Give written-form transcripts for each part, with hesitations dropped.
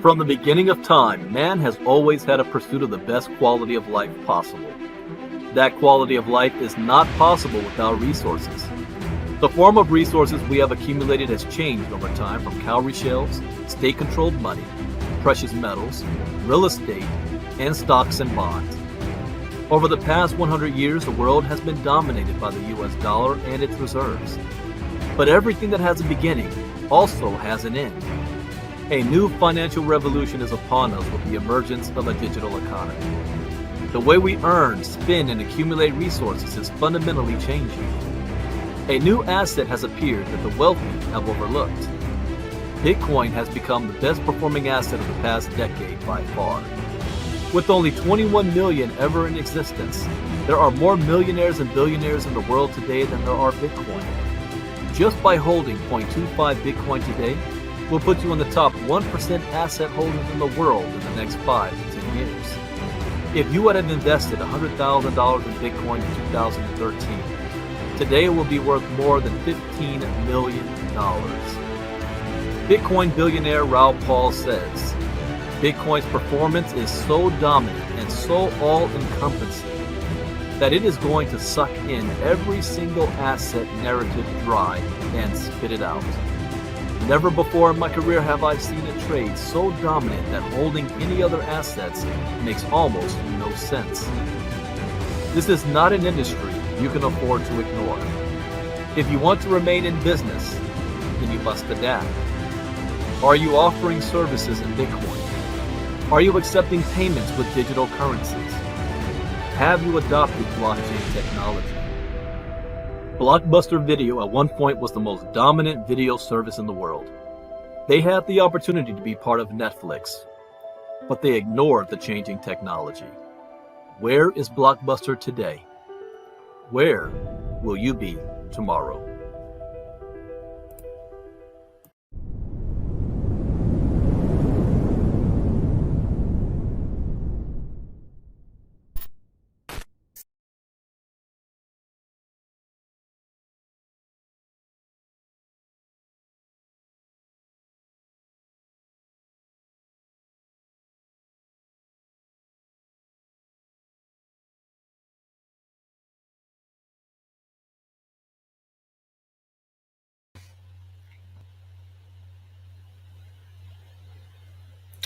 From the beginning of time, man has always had a pursuit of the best quality of life possible. That quality of life is not possible without resources. The form of resources we have accumulated has changed over time from cowrie shells, state-controlled money, precious metals, real estate, and stocks and bonds. Over the past 100 years, the world has been dominated by the US dollar and its reserves. But everything that has a beginning also has an end. A new financial revolution is upon us with the emergence of a digital economy. The way we earn, spend, and accumulate resources is fundamentally changing. A new asset has appeared that the wealthy have overlooked. Bitcoin has become the best performing asset of the past decade by far. With only 21 million ever in existence, there are more millionaires and billionaires in the world today than there are Bitcoin. Just by holding 0.25 Bitcoin today, will put you on the top 1% asset holders in the world in the next 5 to 10 years. If you would have invested $100,000 in Bitcoin in 2013, today it will be worth more than $15 million. Bitcoin billionaire Raoul Pal says, Bitcoin's performance is so dominant and so all-encompassing that it is going to suck in every single asset narrative dry and spit it out. Never before in my career have I seen a trade so dominant that holding any other assets makes almost no sense. This is not an industry you can afford to ignore. If you want to remain in business, then you must adapt. Are you offering services in Bitcoin? Are you accepting payments with digital currencies? Have you adopted blockchain technology? Blockbuster Video at one point was the most dominant video service in the world. They had the opportunity to be part of Netflix, but they ignored the changing technology. Where is Blockbuster today? Where will you be tomorrow?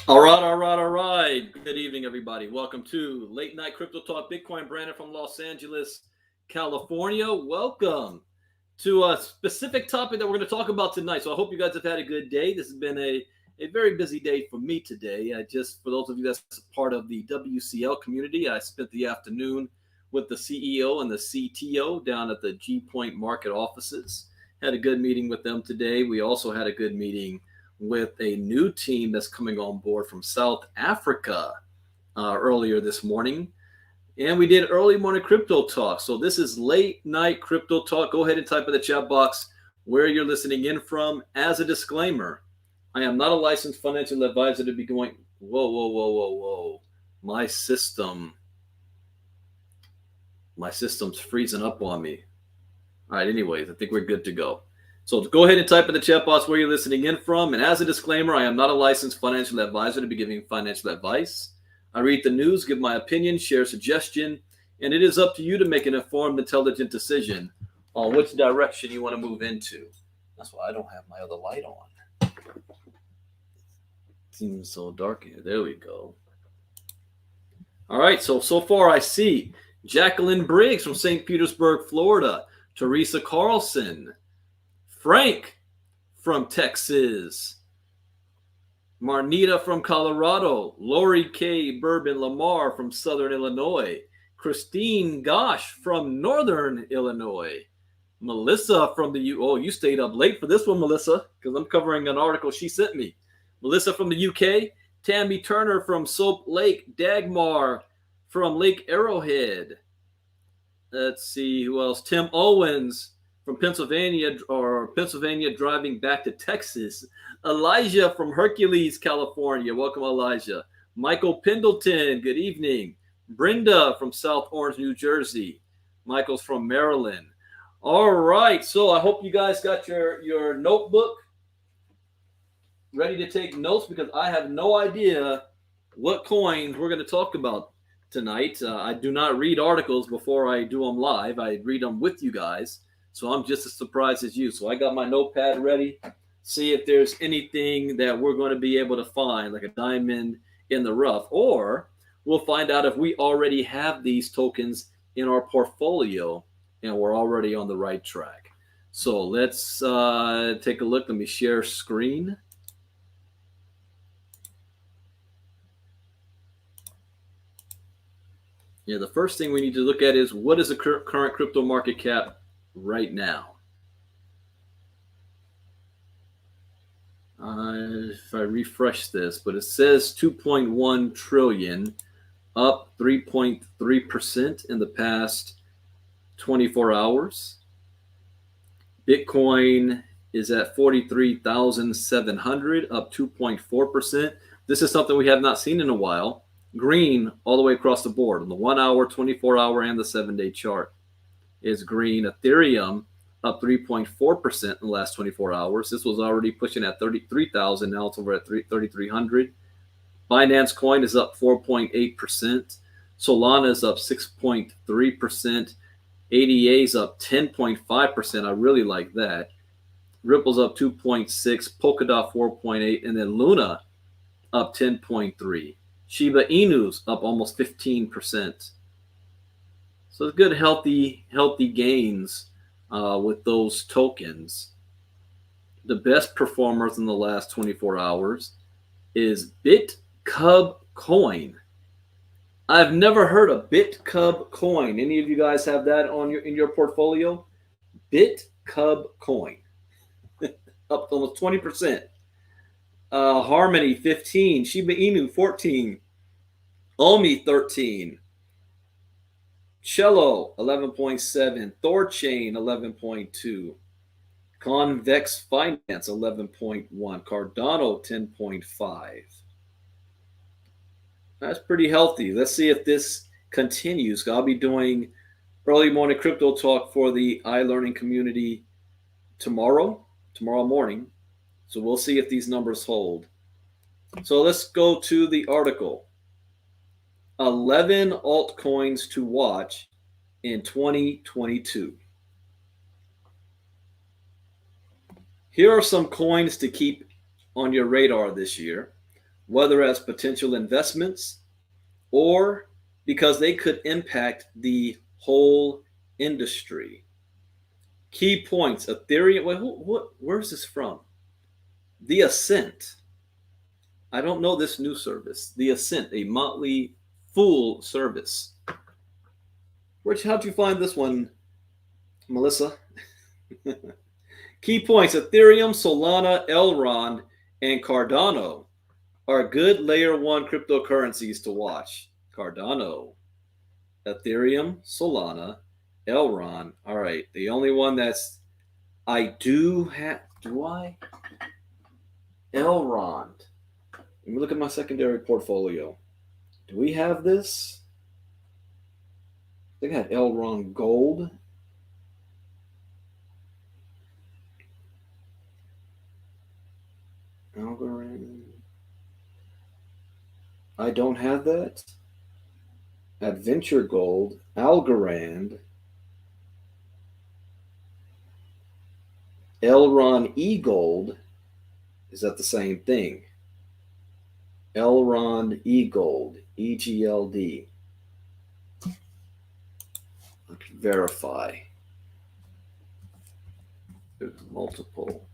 All right. Good evening, everybody. Welcome to Late Night Crypto Talk Bitcoin. Brandon from Los Angeles, California. Welcome to a specific topic that we're going to talk about tonight. So I hope you guys have had a good day. This has been a very busy day for me today. For those of you that's part of the WCL community, I spent the afternoon with the CEO and the CTO down at the G Point Market offices. Had a good meeting with them today. We also had a good meeting with a new team that's coming on board from South Africa earlier this morning. And we did early morning crypto talk. So this is late night crypto talk. Go ahead and type in the chat box where you're listening in from. As a disclaimer, I am not a licensed financial advisor to be going, whoa. My system's freezing up on me. All right, anyways, I think we're good to go. So go ahead and type in the chat box where you're listening in from. And as a disclaimer, I am not a licensed financial advisor to be giving financial advice. I read the news, give my opinion, share a suggestion, and it is up to you to make an informed, intelligent decision on which direction you want to move into. That's why I don't have my other light on. Seems so dark here. There we go. All right, so far I see Jacqueline Briggs from St. Petersburg, Florida, Teresa Carlson, Frank from Texas, Marnita from Colorado, Lori K. Bourbon Lamar from Southern Illinois, Christine Gosh from Northern Illinois, Melissa from the you stayed up late for this one, Melissa, because I'm covering an article she sent me. Melissa from the UK, Tammy Turner from Soap Lake, Dagmar from Lake Arrowhead. Let's see who else. Tim Owens from Pennsylvania driving back to Texas. Elijah from Hercules, California. Welcome, Elijah. Michael Pendleton, good evening. Brenda from South Orange, New Jersey. Michael's from Maryland. All right, so I hope you guys got your notebook ready to take notes because I have no idea what coins we're going to talk about tonight. I do not read articles before I do them live. I read them with you guys. So I'm just as surprised as you. So I got my notepad ready. See if there's anything that we're going to be able to find, like a diamond in the rough. Or we'll find out if we already have these tokens in our portfolio and we're already on the right track. So let's take a look. Let me share screen. Yeah, the first thing we need to look at is what is the current crypto market cap right now? If I refresh this, but it says 2.1 trillion, up 3.3% in the past 24 hours. Bitcoin is at 43,700, up 2.4%. This is something we have not seen in a while. Green all the way across the board on the 1 hour, 24 hour, and the 7-day chart is green. Ethereum up 3.4% in the last 24 hours. This was already pushing at 33,000. Now it's over at 3,300. Binance Coin is up 4.8%. Solana is up 6.3%. ADA is up 10.5%. I really like that. Ripple's up 2.6%. Polkadot 4.8%. And then Luna up 10.3%. Shiba Inu's up almost 15%. So it's good, healthy gains with those tokens. The best performers in the last 24 hours is BitCub Coin. I've never heard of BitCub Coin. Any of you guys have that in your portfolio? BitCub Coin, up almost 20%. Harmony 15, Shiba Inu 14, Omi 13, Cello 11.7, Thorchain 11.2, Convex Finance 11.1, Cardano 10.5. That's pretty healthy. Let's see if this continues. I'll be doing early morning crypto talk for the iLearning community tomorrow morning. So we'll see if these numbers hold. So let's go to the article. 11 altcoins to watch in 2022. Here are some coins to keep on your radar this year, whether as potential investments or because they could impact the whole industry. Key points. Ethereum. Where's this from? The Ascent. I don't know this new service. The Ascent, a Motley Fool service. How'd you find this one, Melissa? Key points. Ethereum, Solana, Elrond, and Cardano are good layer one cryptocurrencies to watch. Cardano, Ethereum, Solana, Elrond. All right. The only one that's do I? Elrond. Let me look at my secondary portfolio. Do we have this? I think I had Elrond Gold. Algorand. I don't have that. Adventure Gold, Algorand, Elrond E-Gold. Is that the same thing? Elrond E-Gold, EGLD. I can verify. There's multiple.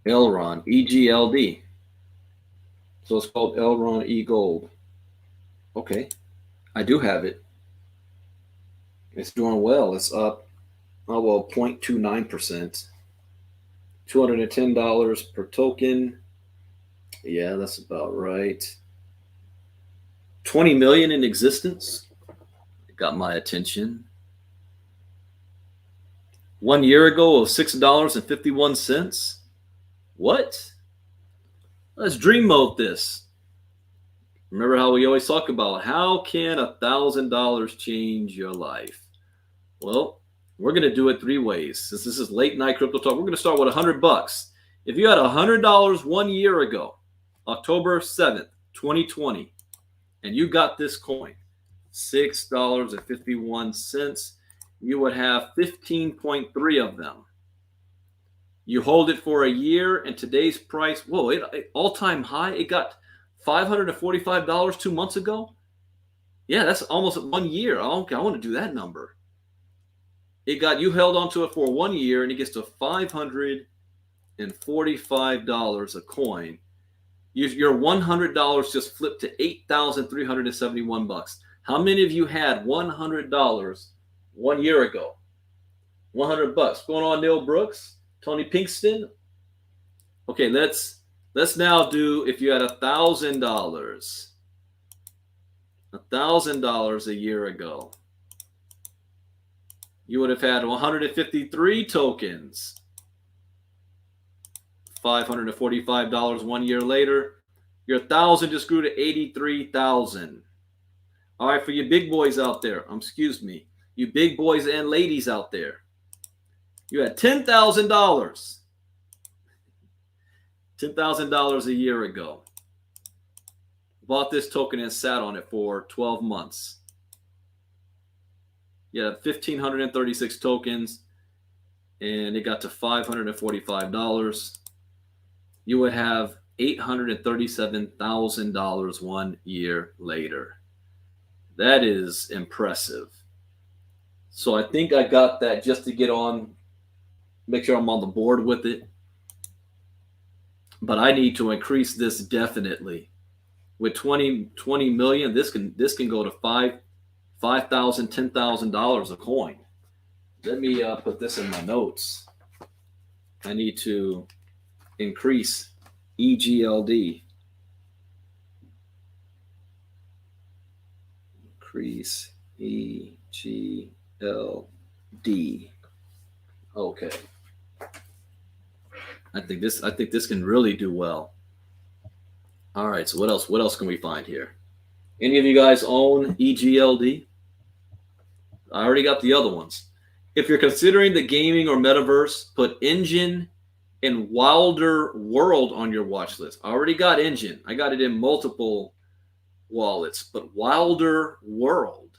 Elrond, EGLD. So it's called Elrond E-Gold. Okay. I do have it. It's doing well. It's up, 0.29%. $210 per token. Yeah, that's about right. 20 million in existence. It got my attention. 1 year ago of $6.51. What? Let's dream mode this. Remember how we always talk about how can $1,000 change your life? Well, we're going to do it three ways. Since this is late night crypto talk, we're going to start with $100. If you had $100 1 year ago, October 7th, 2020, and you got this coin, $6.51, you would have 15.3 of them. You hold it for a year, and today's price, whoa, it all-time high. It got $545 2 months ago. Yeah, that's almost 1 year. Okay, I want to do that number. You held onto it for 1 year, and it gets to $545 a coin. Your $100 just flipped to $8,371. How many of you had $100 1 year ago? $100. Going on, Neil Brooks, Tony Pinkston. Okay, let's now do if you had $1,000. $1,000 a year ago. You would have had 153 tokens. $545 1 year later. Your 1,000 just grew to 83,000. All right, for you big boys out there, you big boys and ladies out there, you had $10,000. $10,000 a year ago. Bought this token and sat on it for 12 months. You had 1,536 tokens, and it got to $545. You would have $837,000 1 year later. That is impressive. So I think I got that just to get on, make sure I'm on the board with it. But I need to increase this definitely. With 20 million, this can go to $5,000, $10,000 a coin. Let me put this in my notes. I need to increase EGLD. Increase EGLD. Okay. I think this can really do well. All right, so what else can we find here? Any of you guys own EGLD? I already got the other ones. If you're considering the gaming or metaverse, put Engine and Wilder World on your watch list. I already got Engine. I got it in multiple wallets, but Wilder World,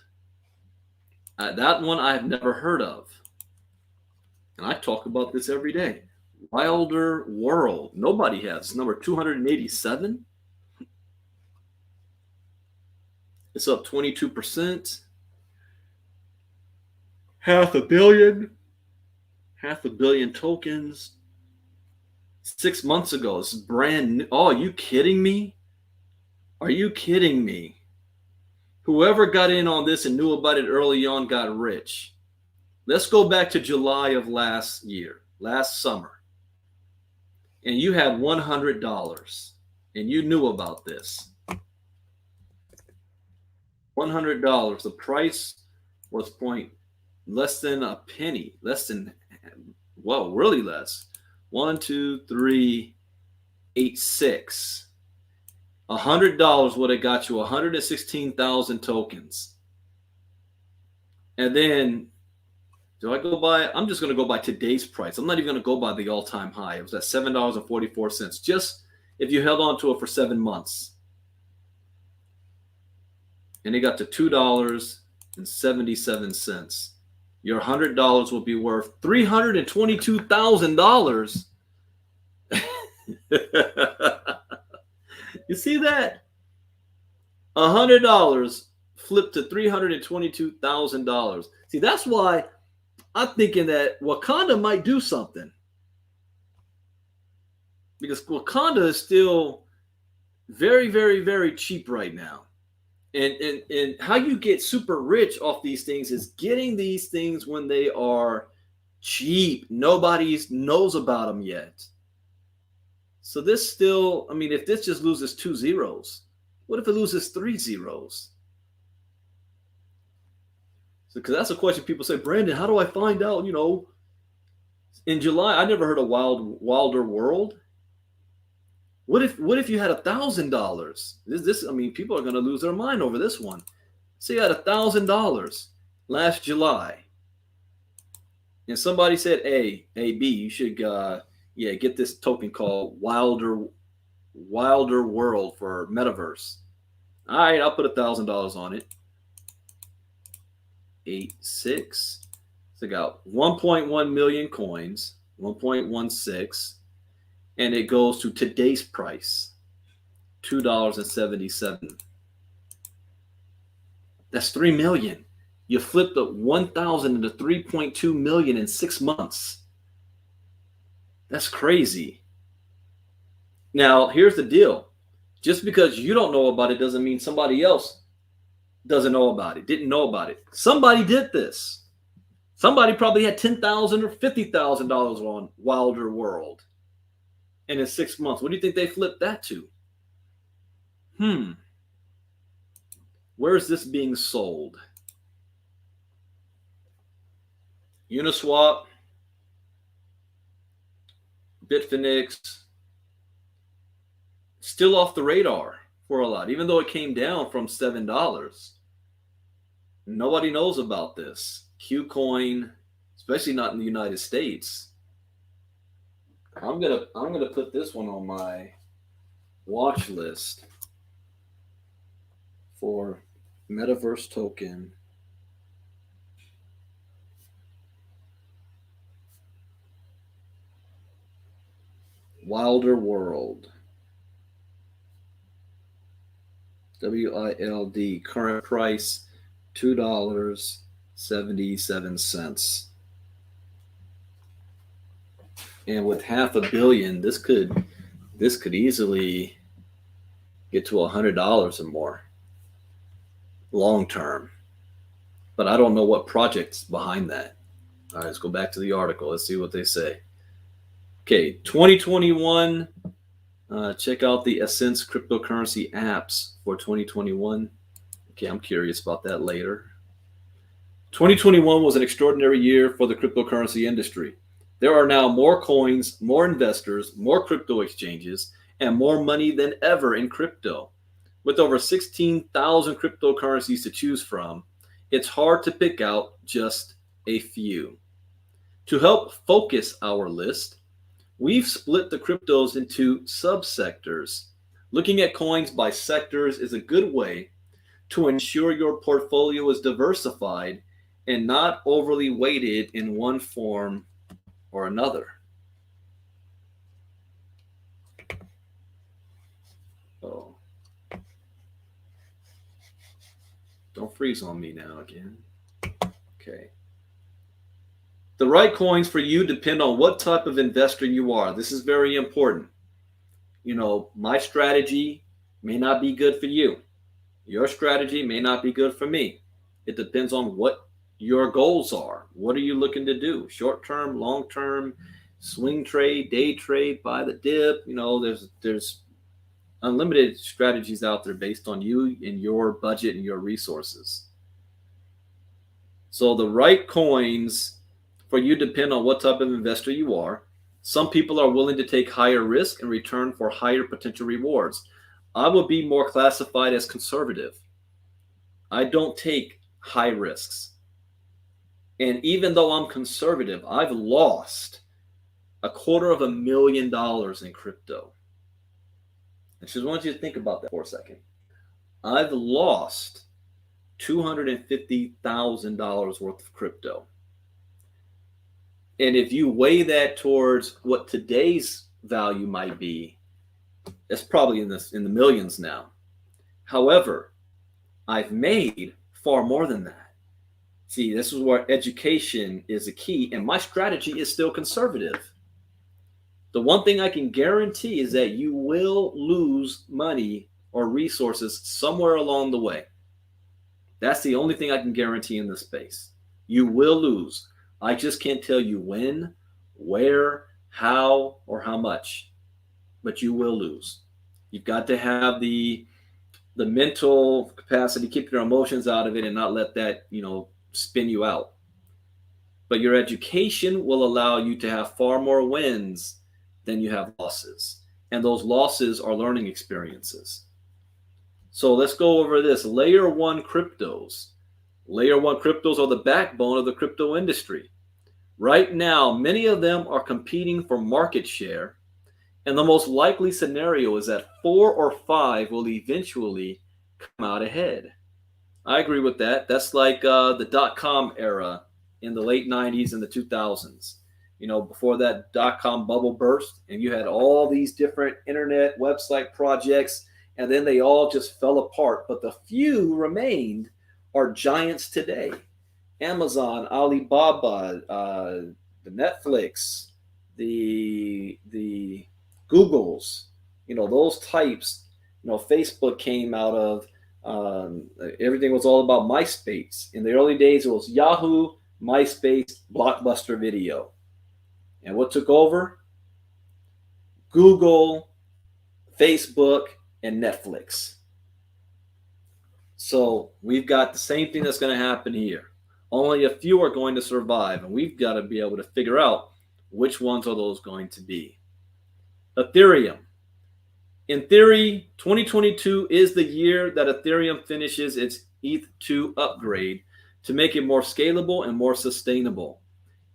that one I have never heard of. And I talk about this every day. Wilder World. Nobody has. Number 287. It's up 22%. Half a billion tokens. 6 months ago. This is brand new. Oh, are you kidding me? Are you kidding me? Whoever got in on this and knew about it early on got rich. Let's go back to July of last summer. And you had $100 and you knew about this. $100. The price was less than a penny, really less. 1, 2, 3, 8, 6. $100 would have got you 116,000 tokens. And then, I'm just going to go by today's price. I'm not even going to go by the all-time high. It was at $7.44. Just if you held on to it for 7 months. And it got to $2.77. Your $100 will be worth $322,000. You see that? $100 flipped to $322,000. See, that's why I'm thinking that Wakanda might do something. Because Wakanda is still very, very, very cheap right now. And how you get super rich off these things is getting these things when they are cheap. Nobody knows about them yet. So this still, if this just loses 2 zeros, what if it loses 3 zeros? Because that's a question people say, Brandon, how do I find out, in July, I never heard of Wilder World. What if you had $1,000? This people are going to lose their mind over this one. Say you had $1,000 last July, and somebody said, "Hey, B, you should Yeah, get this token called Wilder World for Metaverse. All right, I'll put $1,000 on it. 86. So I got 1.1 million coins, 1.16, and it goes to today's price, $2.77. That's 3 million. You flipped the 1,000 into 3.2 million in 6 months. That's crazy. Now, here's the deal. Just because you don't know about it doesn't mean somebody else doesn't know about it, didn't know about it. Somebody did this. Somebody probably had $10,000 or $50,000 on Wilder World. And in 6 months, what do you think they flipped that to? Where is this being sold? Uniswap, Bitfinex, still off the radar for a lot, even though it came down from $7. Nobody knows about this. Qcoin, especially not in the United States. I'm gonna put this one on my watch list for Metaverse token. Wilder World. WILD. Current price $2.77. And with $500 million, this could easily get to $100 or more long term. But I don't know what project's behind that. All right, let's go back to the article. Let's see what they say. Okay, 2021. Check out the Essence cryptocurrency apps for 2021. Okay, I'm curious about that later. 2021 was an extraordinary year for the cryptocurrency industry. There are now more coins, more investors, more crypto exchanges, and more money than ever in crypto. With over 16,000 cryptocurrencies to choose from, it's hard to pick out just a few. To help focus our list, we've split the cryptos into subsectors. Looking at coins by sectors is a good way to ensure your portfolio is diversified and not overly weighted in one form or another. Oh. Don't freeze on me now again. Okay. The right coins for you depend on what type of investor you are. This is very important. You know, my strategy may not be good for you. Your strategy may not be good for me. It depends on what your goals are. What are you looking to do? Short term, long term, swing trade, day trade, buy the dip. You know, there's unlimited strategies out there based on you and your budget and your resources. So the right coins for you depend on what type of investor you are. Some people are willing to take higher risk in return for higher potential rewards. I would be more classified as conservative. I don't take high risks. And even though I'm conservative, I've lost $250,000 in crypto. I just want you to think about that for a second. I've lost $250,000 worth of crypto. And if you weigh that towards what today's value might be, it's probably in the millions now. However, I've made far more than that. See, this is where education is a key, and my strategy is still conservative. The one thing I can guarantee is that you will lose money or resources somewhere along the way. That's the only thing I can guarantee in this space. You will lose. I just can't tell you when, where, how, or how much, but you will lose. You've got to have the mental capacity, keep your emotions out of it and not let that, spin you out. But your education will allow you to have far more wins than you have losses. And those losses are learning experiences. So let's go over this. Layer 1 cryptos. Layer 1 cryptos are the backbone of the crypto industry. Right now, many of them are competing for market share, and the most likely scenario is that four or five will eventually come out ahead. I agree with that. That's like the dot-com era in the late 90s and the 2000s. Before that dot-com bubble burst, and you had all these different internet website projects, and then they all just fell apart. But the few who remained are giants today. Amazon, Alibaba, the Netflix, the Googles, those types. Facebook came out of everything was all about MySpace. In the early days, it was Yahoo, MySpace, Blockbuster Video. And what took over? Google, Facebook, and Netflix. So we've got the same thing that's going to happen here. Only a few are going to survive, and we've got to be able to figure out which ones are those going to be. Ethereum. In theory, 2022 is the year that Ethereum finishes its ETH2 upgrade to make it more scalable and more sustainable.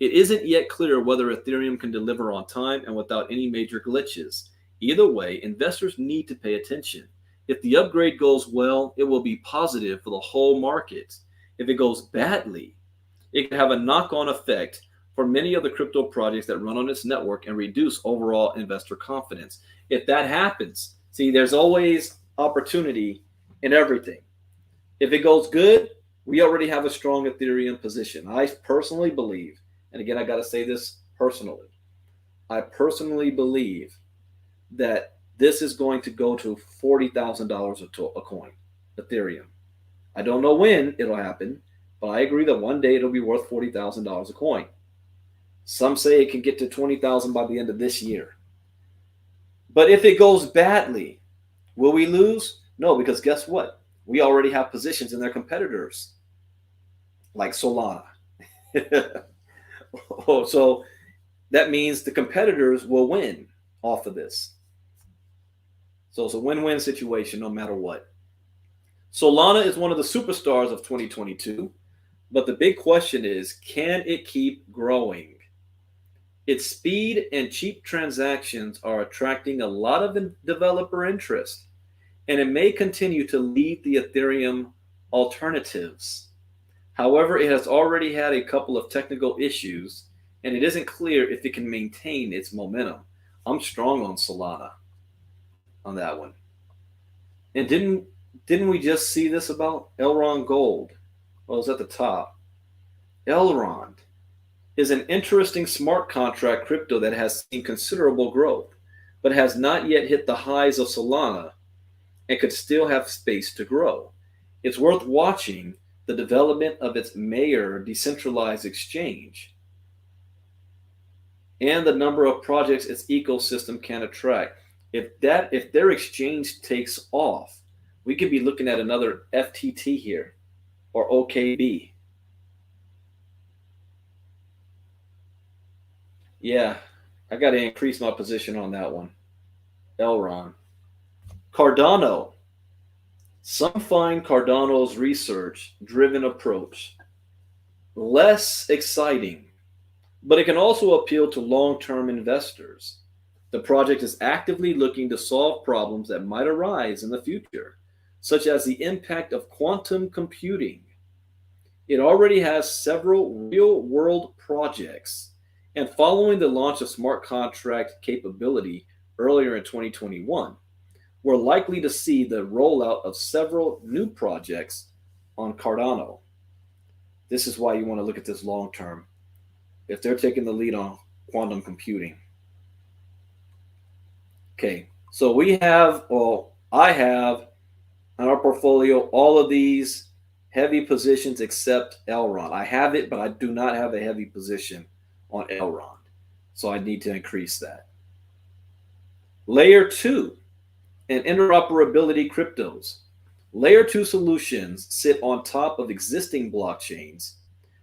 It isn't yet clear whether Ethereum can deliver on time and without any major glitches. Either way, investors need to pay attention. If the upgrade goes well, it will be positive for the whole market. If it goes badly, it can have a knock-on effect for many of the crypto projects that run on its network and reduce overall investor confidence. If that happens, see, there's always opportunity in everything. If it goes good, we already have a strong Ethereum position. I personally believe, and again, I got to say this personally, I personally believe that this is going to go to $40,000 a coin, Ethereum. I don't know when it'll happen, but I agree that one day it'll be worth $40,000 a coin. Some say it can get to $20,000 by the end of this year. But if it goes badly, will we lose? No, because guess what? We already have positions in their competitors, like Solana. So that means the competitors will win off of this. So it's a win-win situation no matter what. Solana is one of the superstars of 2022, but the big question is, can it keep growing? Its speed and cheap transactions are attracting a lot of developer interest, and it may continue to lead the Ethereum alternatives. However, it has already had a couple of technical issues, and it isn't clear if it can maintain its momentum. I'm strong on Solana on that one. And didn't we just see this about Elrond Gold? Well, it was at the top. Elrond is an interesting smart contract crypto that has seen considerable growth, but has not yet hit the highs of Solana and could still have space to grow. It's worth watching the development of its Mayor decentralized exchange and the number of projects its ecosystem can attract. If their exchange takes off, we could be looking at another FTT here or OKB. Yeah, I got to increase my position on that one. Elrond. Cardano. Some find Cardano's research-driven approach less exciting, but it can also appeal to long-term investors. The project is actively looking to solve problems that might arise in the future, such as the impact of quantum computing. It already has several real-world projects, and following the launch of smart contract capability earlier in 2021, we're likely to see the rollout of several new projects on Cardano. This is why you want to look at this long term. If they're taking the lead on quantum computing. Okay, so I have in our portfolio all of these heavy positions except Elrond. I have it, but I do not have a heavy position on Elrond. So I need to increase that. Layer 2 and interoperability cryptos. Layer 2 solutions sit on top of existing blockchains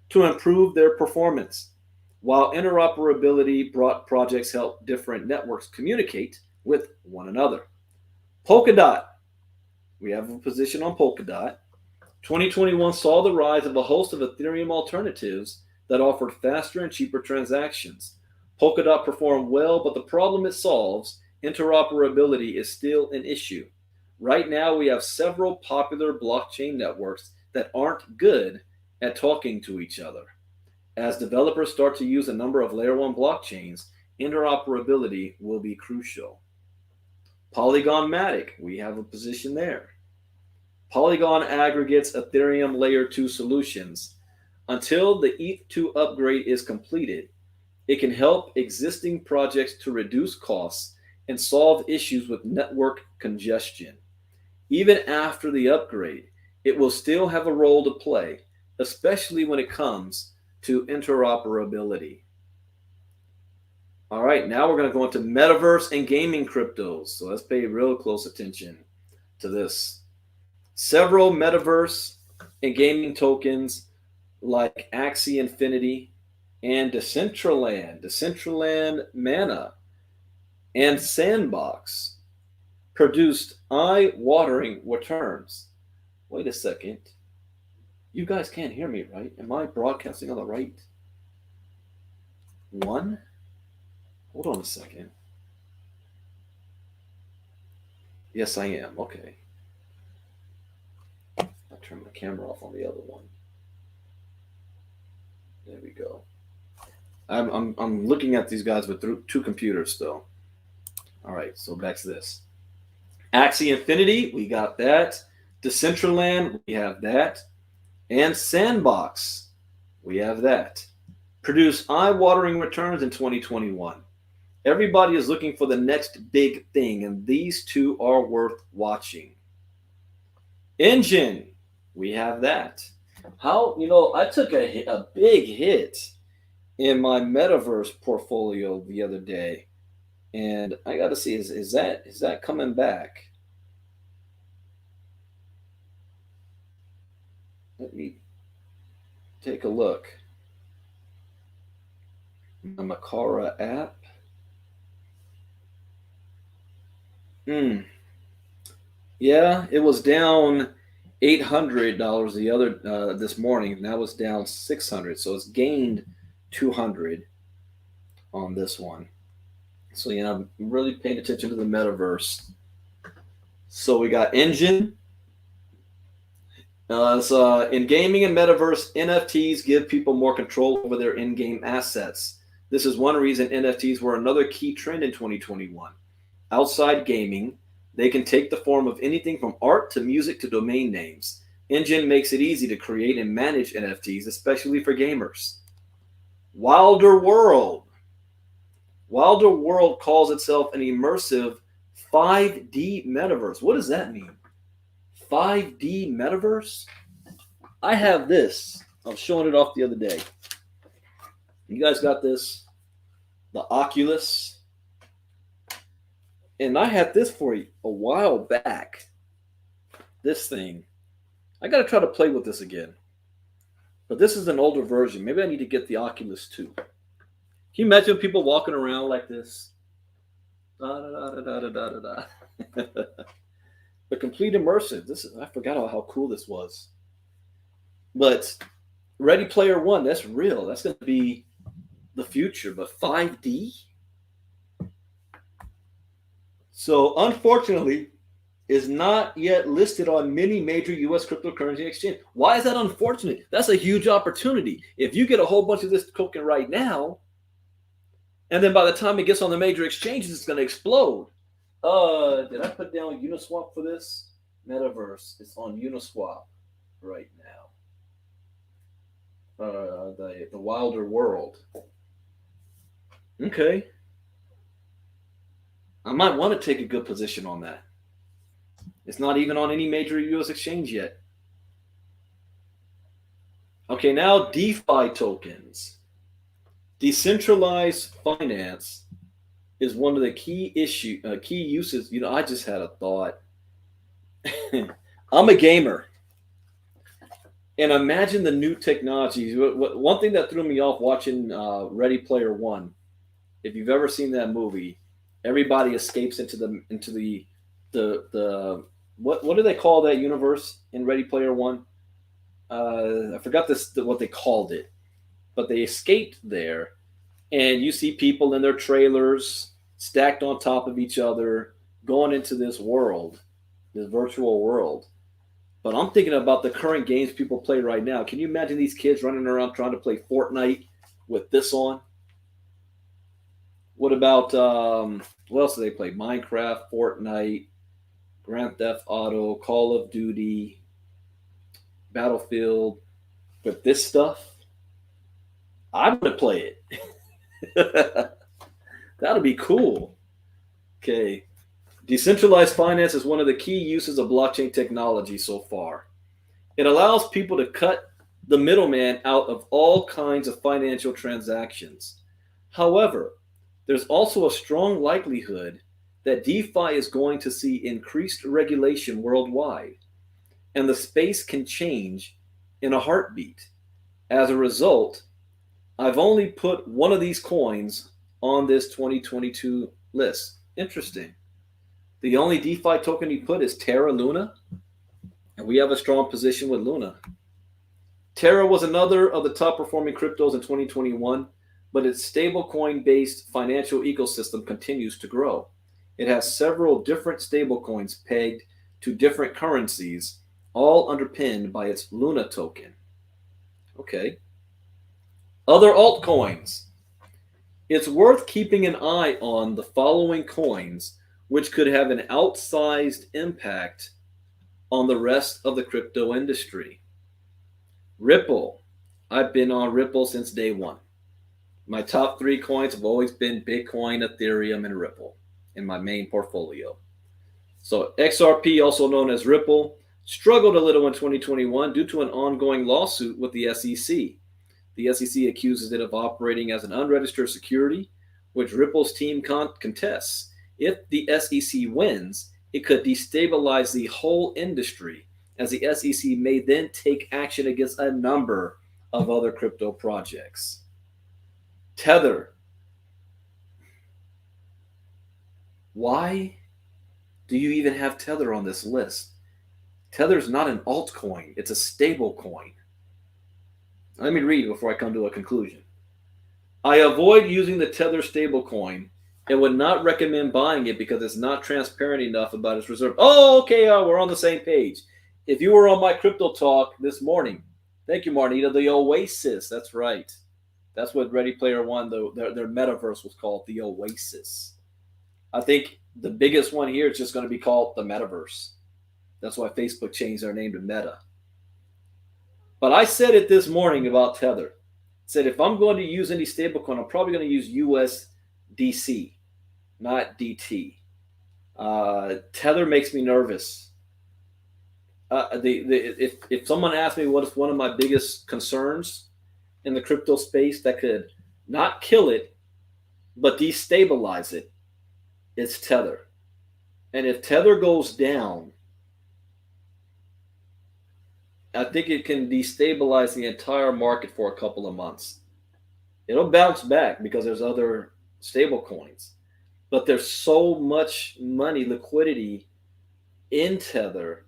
to improve their performance, while interoperability projects help different networks communicate with one another. Polkadot. We have a position on Polkadot. 2021 saw the rise of a host of Ethereum alternatives that offered faster and cheaper transactions. Polkadot performed well, but the problem it solves, interoperability, is still an issue. Right now, we have several popular blockchain networks that aren't good at talking to each other. As developers start to use a number of Layer 1 blockchains, interoperability will be crucial. Polygon Matic, we have a position there. Polygon aggregates Ethereum Layer 2 solutions. Until the ETH2 upgrade is completed, it can help existing projects to reduce costs and solve issues with network congestion. Even after the upgrade, it will still have a role to play, especially when it comes to interoperability. All right, now we're going to go into metaverse and gaming cryptos. So let's pay real close attention to this. Several metaverse and gaming tokens like Axie Infinity and Decentraland Mana, and Sandbox produced eye-watering returns. Wait a second. You guys can't hear me, right? Am I broadcasting on the right one? Hold on a second. Yes, I am. Okay. I'll turn my camera off on the other one. There we go. I'm looking at these guys with two computers still. All right, so back to this. Axie Infinity, we got that. Decentraland, we have that. And Sandbox, we have that. Produce eye-watering returns in 2021. Everybody is looking for the next big thing, and these two are worth watching. Engine, we have that. I took a big hit in my Metaverse portfolio the other day, and I got to see, is that coming back? Let me take a look. The Makara app. Yeah, it was down $800 the other this morning. Now it's down $600, so it's gained $200 on this one. So I'm really paying attention to the metaverse. So we got Engine. In gaming and metaverse, NFTs give people more control over their in-game assets. This is one reason NFTs were another key trend in 2021. Outside gaming, they can take the form of anything from art to music to domain names. Engine makes it easy to create and manage NFTs, especially for gamers. Wilder World. Wilder World calls itself an immersive 5D metaverse. What does that mean? 5D metaverse? I have this. I was showing it off the other day. You guys got this? The Oculus. And I had this for you a while back. This thing. I got to try to play with this again. But this is an older version. Maybe I need to get the Oculus 2. Can you imagine people walking around like this? But complete immersive. I forgot how cool this was. But Ready Player One, that's real. That's going to be the future. But 5D? So unfortunately, is not yet listed on many major U.S. cryptocurrency exchanges. Why is that unfortunate? That's a huge opportunity. If you get a whole bunch of this token right now, and then by the time it gets on the major exchanges, it's going to explode. Did I put down Uniswap for this? Metaverse. It's on Uniswap right now. The Wilder World. Okay. I might want to take a good position on that. It's not even on any major U.S. exchange yet. Okay, now DeFi tokens. Decentralized finance is one of the key uses. I just had a thought. I'm a gamer. And imagine the new technologies. One thing that threw me off watching Ready Player One, if you've ever seen that movie, everybody escapes into the what do they call that universe in Ready Player One? I forgot what they called it. but they escaped there. And you see people in their trailers stacked on top of each other going into this world, this virtual world. But I'm thinking about the current games people play right now. Can you imagine these kids running around trying to play Fortnite with this on? What about what else do they play? Minecraft, Fortnite, Grand Theft Auto, Call of Duty, Battlefield. But this stuff, I'm gonna play it. That'll be cool. Okay. Decentralized finance is one of the key uses of blockchain technology so far. It allows people to cut the middleman out of all kinds of financial transactions. However, there's also a strong likelihood that DeFi is going to see increased regulation worldwide, and the space can change in a heartbeat. As a result, I've only put one of these coins on this 2022 list. Interesting. The only DeFi token you put is Terra Luna, and we have a strong position with Luna. Terra was another of the top performing cryptos in 2021, but its stablecoin based financial ecosystem continues to grow. It has several different stablecoins pegged to different currencies, all underpinned by its Luna token. Okay. Other altcoins. It's worth keeping an eye on the following coins, which could have an outsized impact on the rest of the crypto industry. Ripple. I've been on Ripple since day one. My top 3 coins have always been Bitcoin, Ethereum, and Ripple in my main portfolio. So XRP, also known as Ripple, struggled a little in 2021 due to an ongoing lawsuit with the SEC. The SEC accuses it of operating as an unregistered security, which Ripple's team contests. If the SEC wins, it could destabilize the whole industry, as the SEC may then take action against a number of other crypto projects. Tether. Why do you even have Tether on this list? Tether's not an altcoin, it's a stable coin. Let me read before I come to a conclusion. I avoid using the Tether stablecoin and would not recommend buying it because it's not transparent enough about its reserve. Oh, okay, we're on the same page. If you were on my crypto talk this morning, thank you, Marnita, the Oasis. That's right. That's what Ready Player One, their Metaverse was called, the Oasis. I think the biggest one here is just going to be called the Metaverse. That's why Facebook changed their name to Meta. But I said it this morning about Tether. I said if I'm going to use any stablecoin, I'm probably going to use USDC, not DT. Tether makes me nervous. If someone asks me what is one of my biggest concerns in the crypto space that could not kill it, but destabilize it, it's Tether. And if Tether goes down, I think it can destabilize the entire market for a couple of months. It'll bounce back because there's other stable coins, but there's so much money, liquidity in Tether,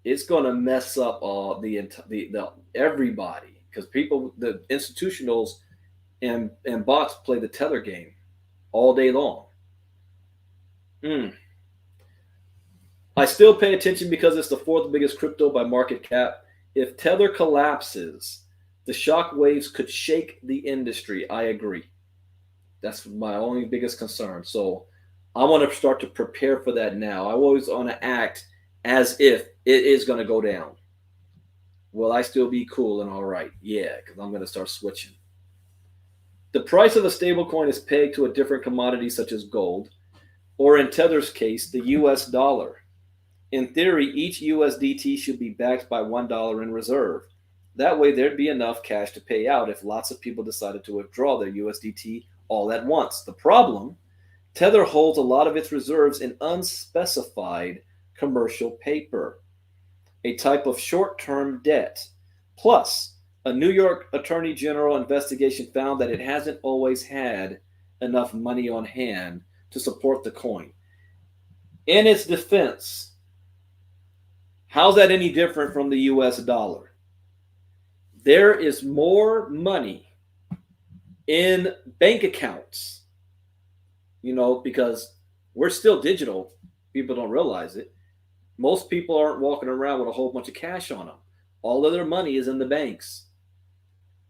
it's going to mess up the everybody, because people, the institutionals and bots play the Tether game all day long. I still pay attention because it's the 4th biggest crypto by market cap. If Tether collapses, the shock waves could shake the industry. I agree. That's my only biggest concern. So I want to start to prepare for that now. I always want to act as if it is going to go down. Will I still be cool and all right? Yeah, because I'm going to start switching. The price of a stablecoin is pegged to a different commodity such as gold, or in Tether's case, the US dollar. In theory, each USDT should be backed by $1 in reserve. That way, there'd be enough cash to pay out if lots of people decided to withdraw their USDT all at once. The problem, Tether holds a lot of its reserves in unspecified commercial paper, a type of short-term debt. Plus, a New York Attorney General investigation found that it hasn't always had enough money on hand to support the coin. In its defense, how's that any different from the US dollar? There is more money in bank accounts, because we're still digital. People don't realize it. Most people aren't walking around with a whole bunch of cash on them. All of their money is in the banks.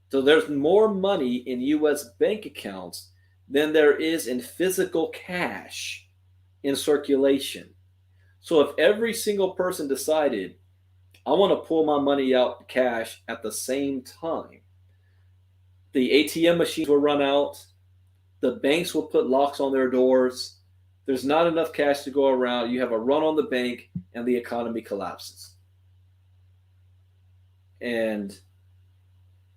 So there's more money in US bank accounts than there is in physical cash in circulation. So if every single person decided, I want to pull my money out cash at the same time, the ATM machines will run out, the banks will put locks on their doors, there's not enough cash to go around, you have a run on the bank, and the economy collapses. And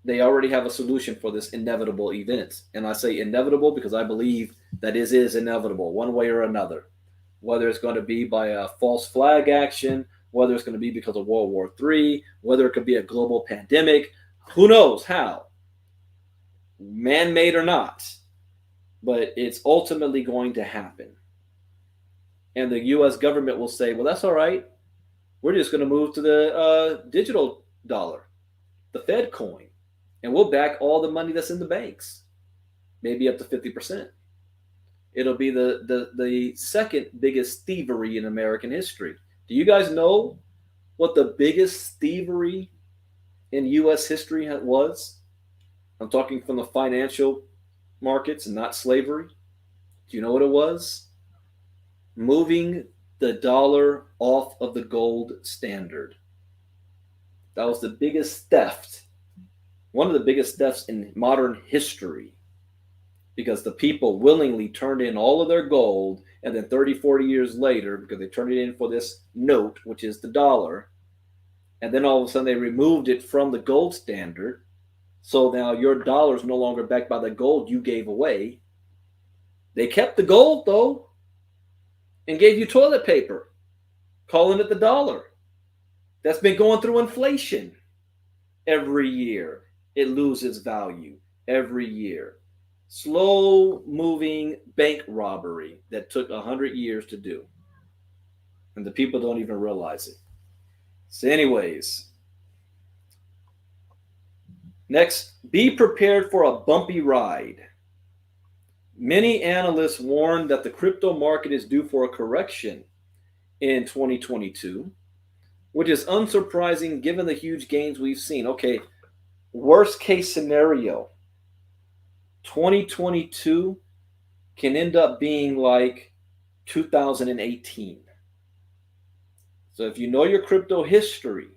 they already have a solution for this inevitable event. And I say inevitable because I believe that it is inevitable one way or another. Whether it's going to be by a false flag action, whether it's going to be because of World War III, whether it could be a global pandemic, who knows how, man-made or not, but it's ultimately going to happen. And the US government will say, well, that's all right. We're just going to move to the digital dollar, the Fed coin, and we'll back all the money that's in the banks, maybe up to 50%. It'll be the second biggest thievery in American history. Do you guys know what the biggest thievery in U.S. history was? I'm talking from the financial markets and not slavery. Do you know what it was? Moving the dollar off of the gold standard. That was the biggest theft, one of the biggest thefts in modern history, because the people willingly turned in all of their gold, and then 30, 40 years later, because they turned it in for this note, which is the dollar, and then all of a sudden they removed it from the gold standard. So now your dollar is no longer backed by the gold you gave away. They kept the gold, though, and gave you toilet paper, calling it the dollar. That's been going through inflation. Every year, it loses value. Every year. Slow-moving bank robbery that took 100 years to do. And the people don't even realize it. So anyways, next, be prepared for a bumpy ride. Many analysts warn that the crypto market is due for a correction in 2022, which is unsurprising given the huge gains we've seen. Okay, worst case scenario, 2022 can end up being like 2018. So if you know your crypto history,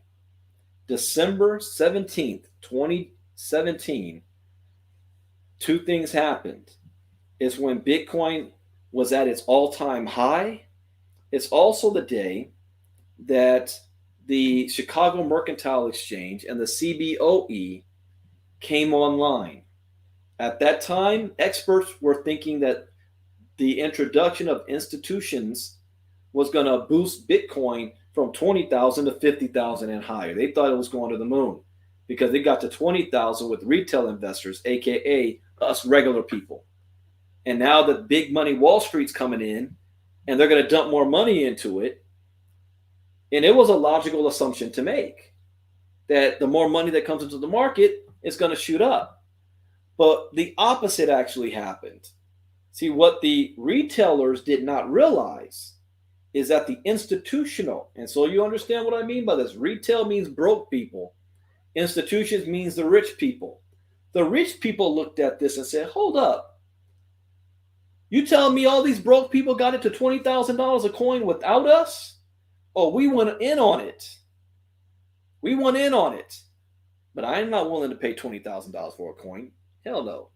December 17th, 2017, two things happened. It's when Bitcoin was at its all-time high. It's also the day that the Chicago Mercantile Exchange and the CBOE came online. At that time, experts were thinking that the introduction of institutions was going to boost Bitcoin from 20,000 to 50,000 and higher. They thought it was going to the moon because it got to 20,000 with retail investors, aka us regular people. And now the big money Wall Street's coming in and they're going to dump more money into it. And it was a logical assumption to make that the more money that comes into the market, it's going to shoot up. But the opposite actually happened. See, what the retailers did not realize is that the institutional, and so you understand what I mean by this. Retail means broke people. Institutions means the rich people. The rich people looked at this and said, hold up. You telling me all these broke people got it to $20,000 a coin without us? Oh, we went in on it. We went in on it. But I'm not willing to pay $20,000 for a coin. Hell no.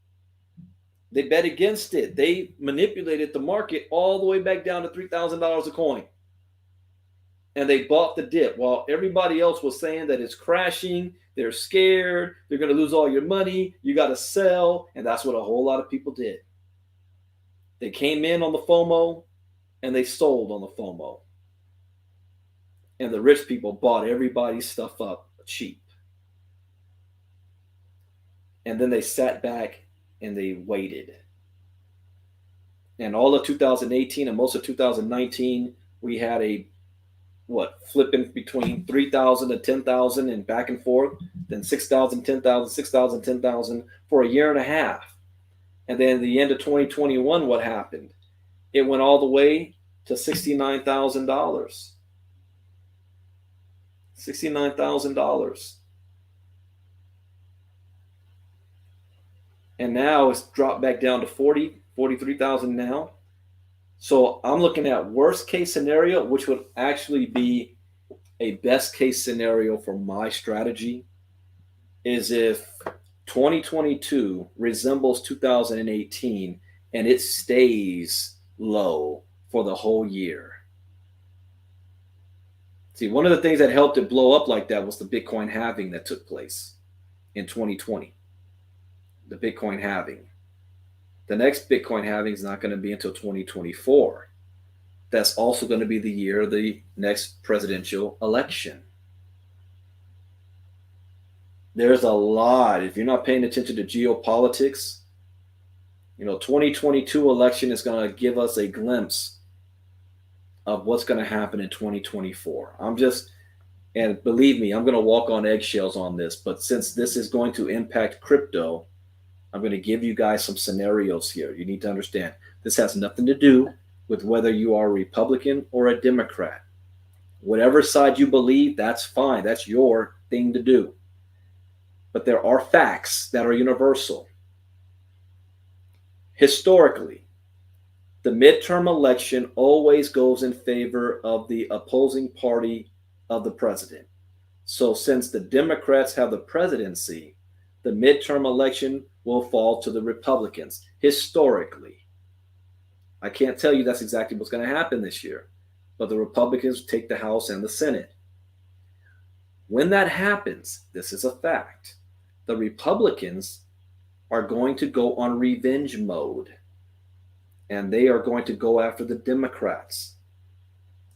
They bet against it. They manipulated the market all the way back down to $3,000 a coin. And they bought the dip while everybody else was saying that it's crashing. They're scared. They're going to lose all your money. You got to sell. And that's what a whole lot of people did. They came in on the FOMO and they sold on the FOMO. And the rich people bought everybody's stuff up cheap. And then they sat back and they waited. And all of 2018 and most of 2019, we had a, flipping between 3,000 to 10,000 and back and forth, then 6,000, 10,000, 6,000, 10,000 for a year and a half. And then at the end of 2021, what happened? It went all the way to $69,000. $69,000. And now it's dropped back down to 43,000 now. So I'm looking at worst case scenario, which would actually be a best case scenario for my strategy, is if 2022 resembles 2018 and it stays low for the whole year. See, one of the things that helped it blow up like that was the Bitcoin halving that took place in 2020. The Bitcoin halving. The next Bitcoin halving is not going to be until 2024. That's also going to be the year of the next presidential election. There's a lot. If you're not paying attention to geopolitics, 2022 election is going to give us a glimpse of what's going to happen in 2024. And believe me, I'm going to walk on eggshells on this, but since this is going to impact crypto, I'm going to give you guys some scenarios here. You need to understand this has nothing to do with whether you are a Republican or a Democrat. Whatever side you believe, that's fine. That's your thing to do. But there are facts that are universal. Historically, the midterm election always goes in favor of the opposing party of the president. So since the Democrats have the presidency, the midterm election will fall to the Republicans, historically. I can't tell you that's exactly what's going to happen this year, but the Republicans take the House and the Senate. When that happens, this is a fact, the Republicans are going to go on revenge mode, and they are going to go after the Democrats.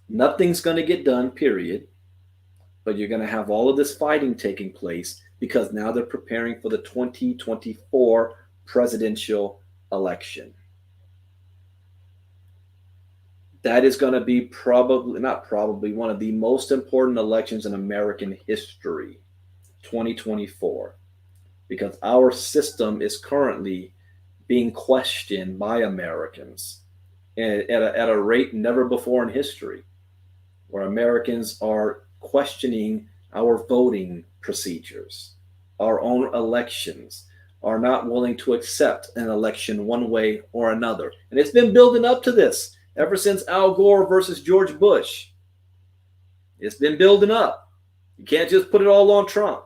Nothing's going to get done, period, but you're going to have all of this fighting taking place because now they're preparing for the 2024 presidential election. That is going to be one of the most important elections in American history, 2024, because our system is currently being questioned by Americans at a rate never before in history, where Americans are questioning our voting procedures, our own elections, are not willing to accept an election one way or another. And it's been building up to this ever since Al Gore versus George Bush. It's been building up. You can't just put it all on Trump.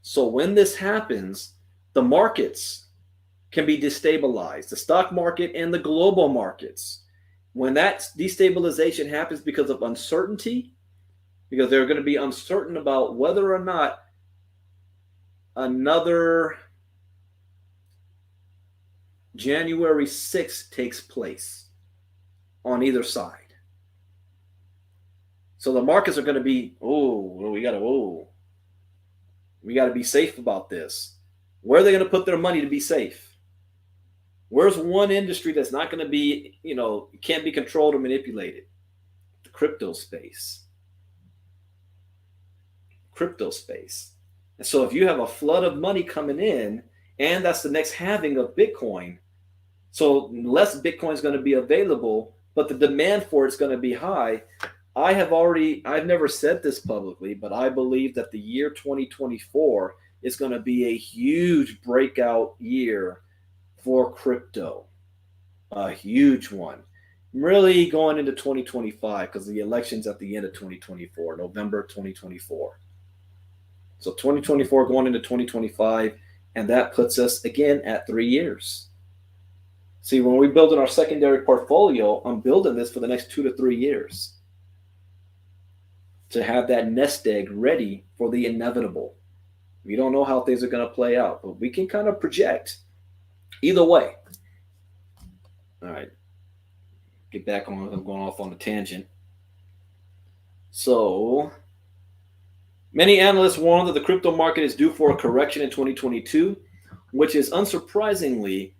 So when this happens, the markets can be destabilized, the stock market and the global markets. When that destabilization happens because of uncertainty, because they're going to be uncertain about whether or not another January 6th takes place on either side. So the markets are going to be, we got to be safe about this. Where are they going to put their money to be safe? Where's one industry that's not going to be, can't be controlled or manipulated? The crypto space. And so if you have a flood of money coming in, and that's the next halving of Bitcoin, so less Bitcoin is going to be available, but the demand for it's going to be high. I've never said this publicly, but I believe that the year 2024 is going to be a huge breakout year for crypto, a huge one. Really going into 2025 because the election's at the end of 2024, November 2024. So 2024 going into 2025, and that puts us again at 3 years. See, when we're building our secondary portfolio, I'm building this for the next 2 to 3 years to have that nest egg ready for the inevitable. We don't know how things are going to play out, but we can kind of project either way. All right, get back on. I'm going off on a tangent. So many analysts warn that the crypto market is due for a correction in 2022, which is unsurprising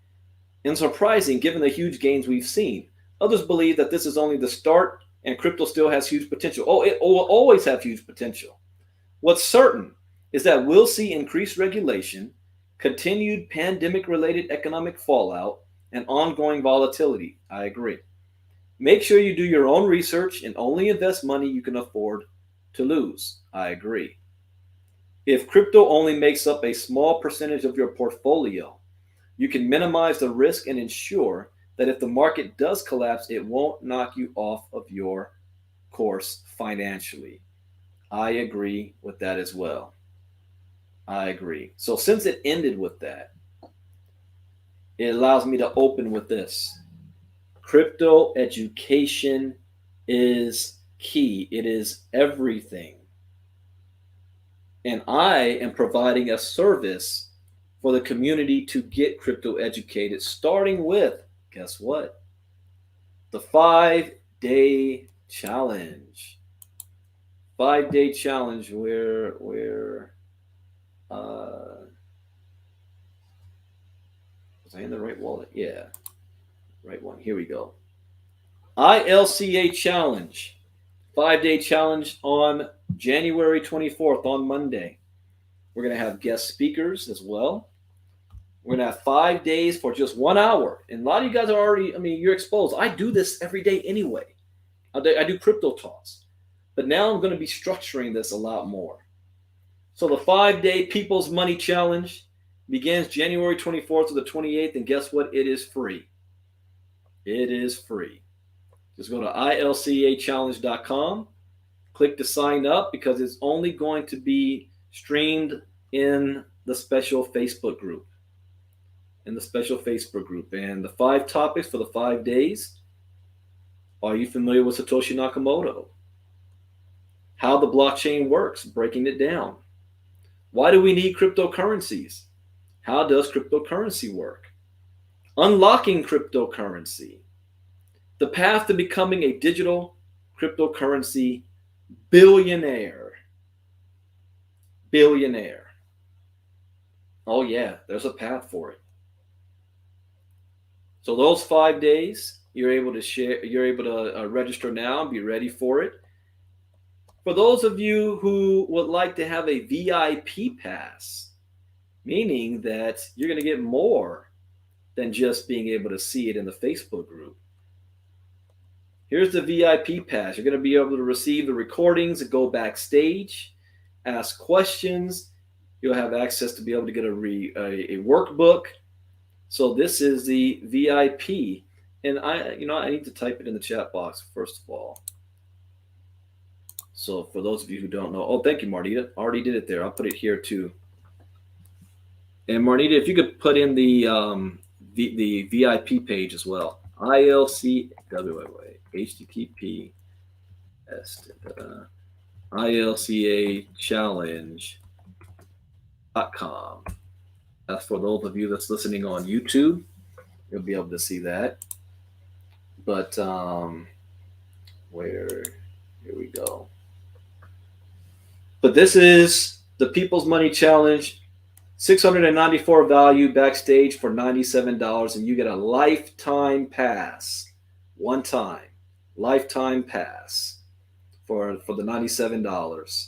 given the huge gains we've seen. Others believe that this is only the start and crypto still has huge potential. It will always have huge potential. What's certain is that we'll see increased regulation Continued pandemic-related economic fallout and ongoing volatility. I agree. Make sure you do your own research and only invest money you can afford to lose. I agree. If crypto only makes up a small percentage of your portfolio, you can minimize the risk and ensure that if the market does collapse, it won't knock you off of your course financially. I agree with that as well. I agree. So since it ended with that, it allows me to open with this. Crypto education is key. It is everything. And I am providing a service for the community to get crypto educated, starting with, guess what? The 5-day challenge. 5-day challenge where was I in the right wallet? Yeah, right one. Here we go. ILCA challenge. 5-day challenge on January 24th, on Monday. We're going to have guest speakers as well. We're going to have 5 days for just 1 hour. And a lot of you guys are already, you're exposed. I do this every day anyway. I do crypto talks. But now I'm going to be structuring this a lot more. So the 5-day People's Money Challenge begins January 24th to the 28th. And guess what? It is free. It is free. Just go to ilcachallenge.com. Click to sign up because it's only going to be streamed in the special Facebook group. And the 5 topics for the 5 days. Are you familiar with Satoshi Nakamoto? How the blockchain works, breaking it down. Why do we need cryptocurrencies? How does cryptocurrency work? Unlocking cryptocurrency. The path to becoming a digital cryptocurrency billionaire. Billionaire. Oh yeah, there's a path for it. So those 5 days, you're able to register now and be ready for it. For those of you who would like to have a VIP pass, meaning that you're going to get more than just being able to see it in the Facebook group. Here's the VIP pass. You're going to be able to receive the recordings and go backstage, ask questions. You'll have access to be able to get a workbook. So this is the VIP. And I need to type it in the chat box first of all. So for those of you who don't know, oh, thank you, Marnita. Already did it there. I'll put it here too. And Marnita, if you could put in the VIP page as well. HTTP ilcachallenge.com. That's for those of you that's listening on YouTube. You'll be able to see that. But here we go. But this is the People's Money Challenge. $694 value backstage for $97, and you get a lifetime pass. One time. Lifetime pass for the $97.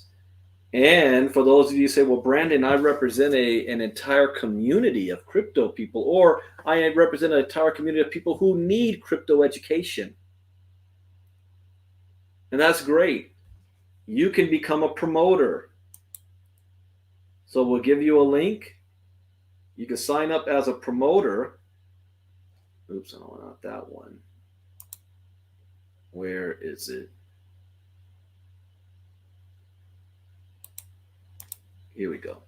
And for those of you who say, well, Brandon, I represent an entire community of crypto people, or I represent an entire community of people who need crypto education. And that's great. You can become a promoter. So we'll give you a link. You can sign up as a promoter. Oops, I don't want that one. Where is it? Here we go.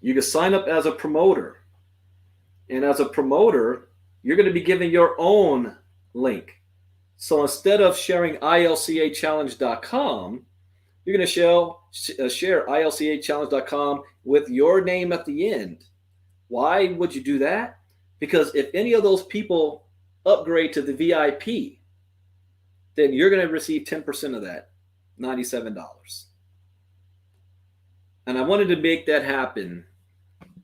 You can sign up as a promoter. And as a promoter, you're going to be given your own link. So instead of sharing ilcachallenge.com, you're going to share ilcachallenge.com with your name at the end. Why would you do that? Because if any of those people upgrade to the VIP, then you're going to receive 10% of that, $97. And I wanted to make that happen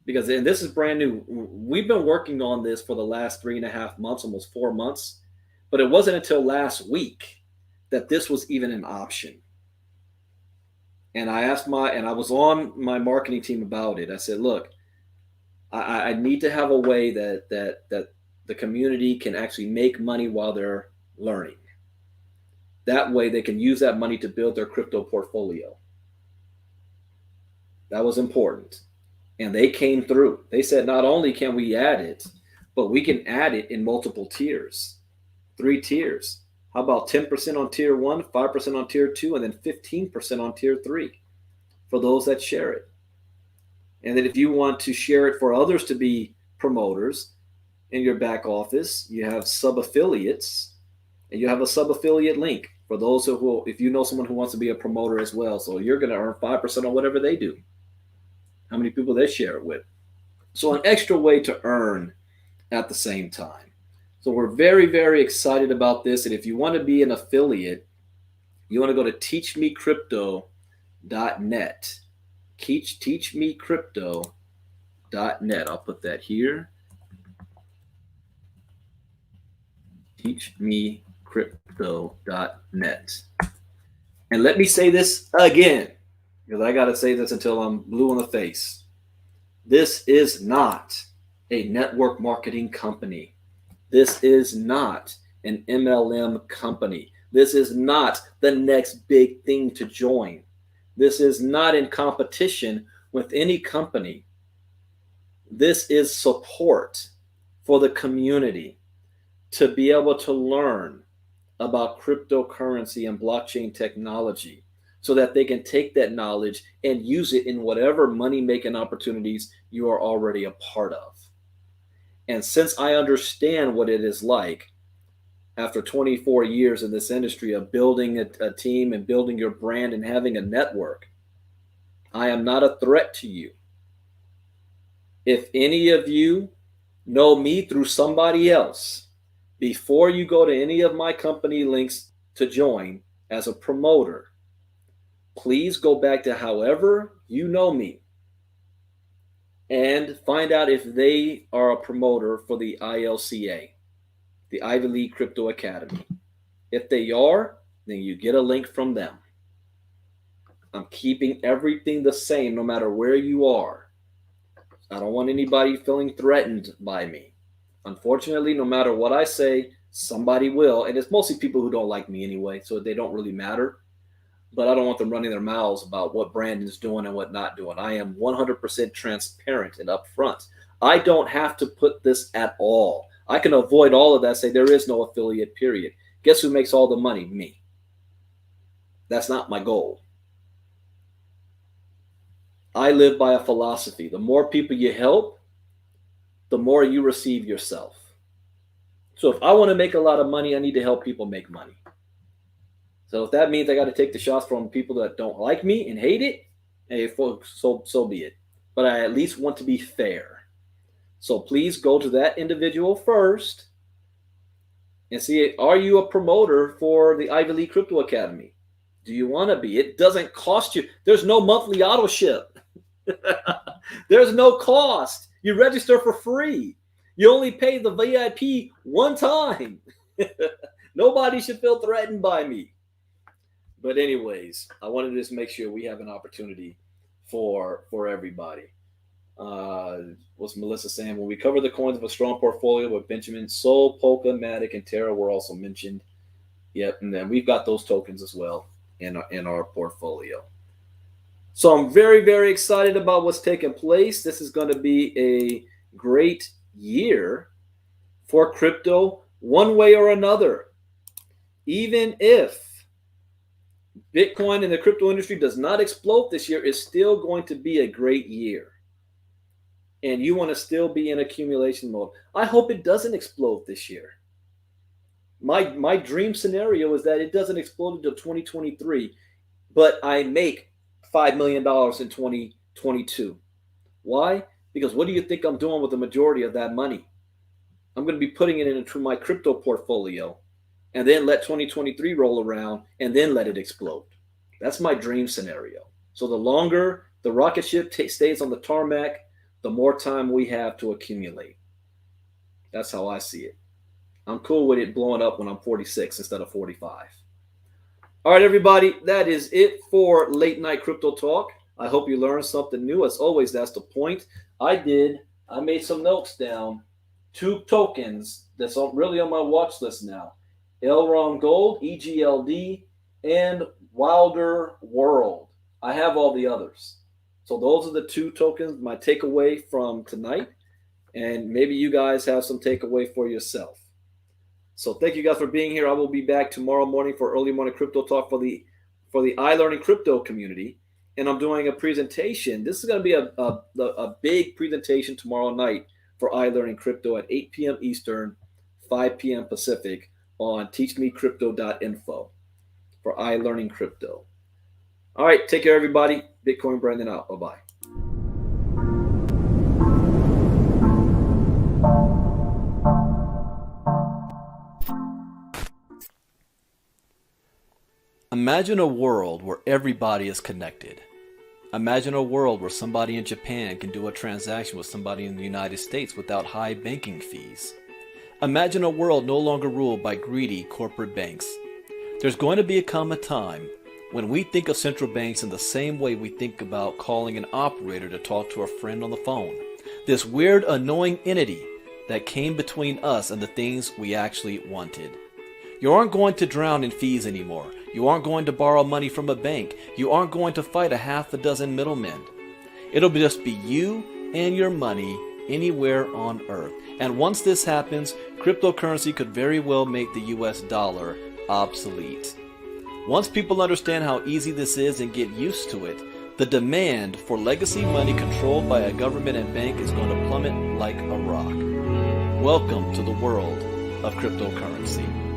because, and this is brand new. We've been working on this for the last 3.5 months, almost 4 months. But it wasn't until last week that this was even an option. And I was on my marketing team about it. I said, look, I need to have a way that the community can actually make money while they're learning. That way they can use that money to build their crypto portfolio. That was important. And they came through. They said not only can we add it, but we can add it in multiple tiers, 3 tiers. How about 10% on tier 1, 5% on tier 2, and then 15% on tier 3 for those that share it? And then if you want to share it for others to be promoters in your back office, you have sub affiliates, and you have a sub affiliate link for those who, if you know someone who wants to be a promoter as well. So you're going to earn 5% on whatever they do, how many people they share it with. So an extra way to earn at the same time. So we're very, very excited about this. And if you want to be an affiliate, you want to go to teachmecrypto.net. Teachmecrypto.net. I'll put that here. Teachmecrypto.net. And let me say this again, because I got to say this until I'm blue in the face. This is not a network marketing company. This is not an MLM company. This is not the next big thing to join. This is not in competition with any company. This is support for the community to be able to learn about cryptocurrency and blockchain technology so that they can take that knowledge and use it in whatever money-making opportunities you are already a part of. And since I understand what it is like after 24 years in this industry of building a team and building your brand and having a network, I am not a threat to you. If any of you know me through somebody else, before you go to any of my company links to join as a promoter, please go back to however you know me and find out if they are a promoter for the ILCA, the Ivy League Crypto Academy. If they are, then you get a link from them. I'm keeping everything the same no matter where you are. I don't want anybody feeling threatened by me. Unfortunately, no matter what I say, somebody will. And it's mostly people who don't like me anyway, so they don't really matter. But I don't want them running their mouths about what Brandon's doing and what not doing. I am 100% transparent and upfront. I don't have to put this at all. I can avoid all of that, say there is no affiliate, period. Guess who makes all the money? Me. That's not my goal. I live by a philosophy. The more people you help, the more you receive yourself. So if I want to make a lot of money, I need to help people make money. So if that means I got to take the shots from people that don't like me and hate it, hey, folks, so be it. But I at least want to be fair. So please go to that individual first and see, are you a promoter for the Ivy League Crypto Academy? Do you want to be? It doesn't cost you. There's no monthly auto ship. There's no cost. You register for free. You only pay the VIP one time. Nobody should feel threatened by me. But anyways, I wanted to just make sure we have an opportunity for everybody. What's Melissa saying? When we cover the coins of a strong portfolio with Benjamin, Sol, Polka, Matic, and Terra were also mentioned. Yep, and then we've got those tokens as well in our portfolio. So I'm very, very excited about what's taking place. This is going to be a great year for crypto one way or another. Even if Bitcoin in the crypto industry does not explode this year, it's still going to be a great year. And you want to still be in accumulation mode. I hope it doesn't explode this year. My dream scenario is that it doesn't explode until 2023, but I make $5 million in 2022. Why? Because what do you think I'm doing with the majority of that money? I'm going to be putting it into my crypto portfolio and then let 2023 roll around and then let it explode. That's my dream scenario. So the longer the rocket ship stays on the tarmac, the more time we have to accumulate. That's how I see it. I'm cool with it blowing up when I'm 46 instead of 45. All right, everybody, that is it for Late Night Crypto Talk. I hope you learned something new. As always, that's the point. I did I made some notes down. 2 tokens that's really on my watch list now. Elrond Gold, EGLD, and Wilder World. I have all the others. So those are the 2 tokens, my takeaway from tonight. And maybe you guys have some takeaway for yourself. So thank you guys for being here. I will be back tomorrow morning for early morning crypto talk for the iLearning crypto community. And I'm doing a presentation. This is going to be a big presentation tomorrow night for iLearning Crypto at 8 p.m. Eastern, 5 p.m. Pacific on teachmecrypto.info for iLearning Crypto. All right, take care, everybody. Bitcoin Brandon out. Bye-bye. Imagine a world where everybody is connected. Imagine a world where somebody in Japan can do a transaction with somebody in the United States without high banking fees. Imagine a world no longer ruled by greedy corporate banks. There's going to come a time when we think of central banks in the same way we think about calling an operator to talk to a friend on the phone. This weird, annoying entity that came between us and the things we actually wanted. You aren't going to drown in fees anymore. You aren't going to borrow money from a bank. You aren't going to fight a half a dozen middlemen. It'll just be you and your money anywhere on earth. And once this happens, cryptocurrency could very well make the US dollar obsolete. Once people understand how easy this is and get used to it, the demand for legacy money controlled by a government and bank is going to plummet like a rock. Welcome to the world of cryptocurrency.